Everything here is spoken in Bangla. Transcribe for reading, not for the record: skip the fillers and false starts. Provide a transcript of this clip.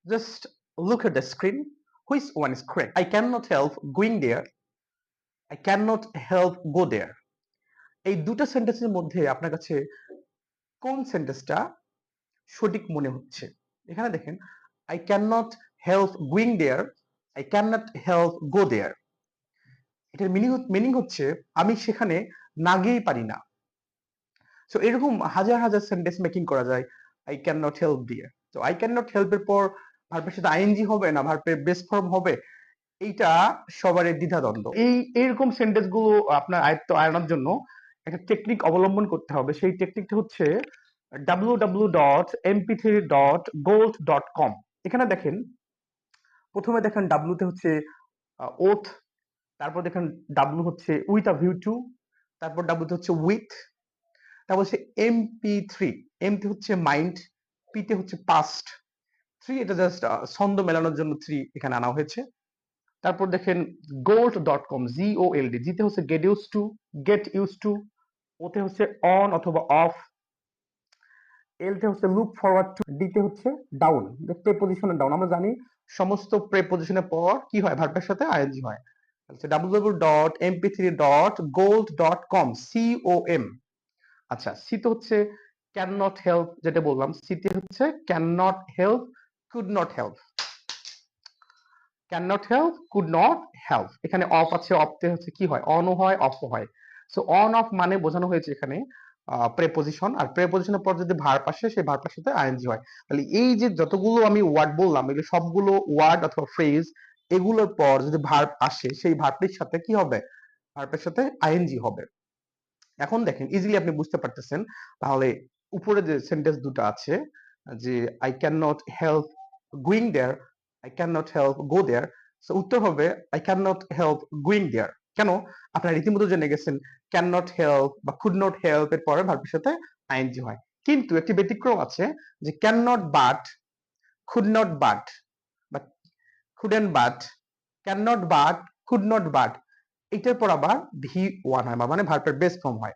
Just look at the screen. Which one is correct? I cannot help going there. I cannot help go there. এই দুটো সেন্টেন্সের মধ্যে আপনার কাছে কোন সেন্টেন্সটা সঠিক মনে হচ্ছে? এখানে দেখেন, I cannot help going there. I cannot help go there. এটার মিনিং হচ্ছে আমি সেখানে না গিয়েই পারি না। সো এরকম হাজার হাজার সেন্টেন্স মেকিং করা যায়। I cannot help there. তো I cannot help এর পর ভার্বের সাথে আইএনজি হবে না ভার্বের বেস ফর্ম হবে, এইটা সবারই দ্বিধাদ্বন্দ্ব। এইরকম সেন্টেন্স গুলো আপনার আয়ত্ত আনার জন্য একটা টেকনিক অবলম্বন করতে হবে। সেই টেকনিকটা হচ্ছে www.mp3.gold.com। এখানে দেখেন, প্রথমে দেখেন ডাব্লু তে হচ্ছে ওথ, তারপর দেখেন ডাব্লু হচ্ছে উইথ আ ভিউ টু, তারপর ডাব্লু তে হচ্ছে উইথ, তারপর হচ্ছে MP3, এম তে হচ্ছে মাইন্ড, পি তে হচ্ছে পাস্ট, থ্রি এটা জাস্ট ছন্দ মেলানোর জন্য থ্রি এখানে আনা হয়েছে। তারপর দেখেন gold.com, GOLD, জিতে হচ্ছে গেট ইউজ টু, ওতে হচ্ছে অন অথবা অফ, এল তে হচ্ছে লুক ফরওয়ার্ড টু, ডি তে হচ্ছে ডাউন, প্রেপোজিশনের ডাউন। আমরা জানি সমস্ত প্রেপোজিশনের পর কি হয়, ভার্বের সাথে আইএনজি হয়। www.mp3.gold.com, COM। আচ্ছা, সি তো হচ্ছে ক্যান নট হেল্প, যেটা বললাম, সি তে হচ্ছে can not help, could not help, can not help, could not help. এখানে অফ আছে, অফতে হচ্ছে কি হয়, অনও হয় অফও হয়। সো অন অফ মানে বোঝানো হয়েছে এখানে প্রেপোজিশন, আর প্রেপোজিশনের পর যদি ভার্ব আসে সেই ভার্বের সাথে আইএনজি হয়। তাহলে এই যে যতগুলো আমি ওয়ার্ড বললাম, এগুলো সবগুলো ওয়ার্ড অথবা ফ্রেজ, এগুলোর পর যদি ভার্ব আসে সেই ভার্বটির সাথে কি হবে, ভার্বের সাথে আইএনজি হবে। এখন দেখেন ইজিলি আপনি বুঝতে পারতেছেন। তাহলে উপরে যে সেন্টেন্স দুটো আছে, যে I can not help going there, I can not help go there, so উত্তর হবে I can not help going there. কেন? আপনারা রীতিমতো জেনে গেছেন ক্যান নট হেল্প বা কুড নট হেল্প এর পরে ভার্বের সাথে আইএনজি হয়। কিন্তু একটি ব্যতিক্রম আছে, যে can not but, could not but, বা couldn't but, can not but, could not but, এটার পর আবার ভি ওয়ান হয়, মানে ভার্বের বেস ফর্ম হয়।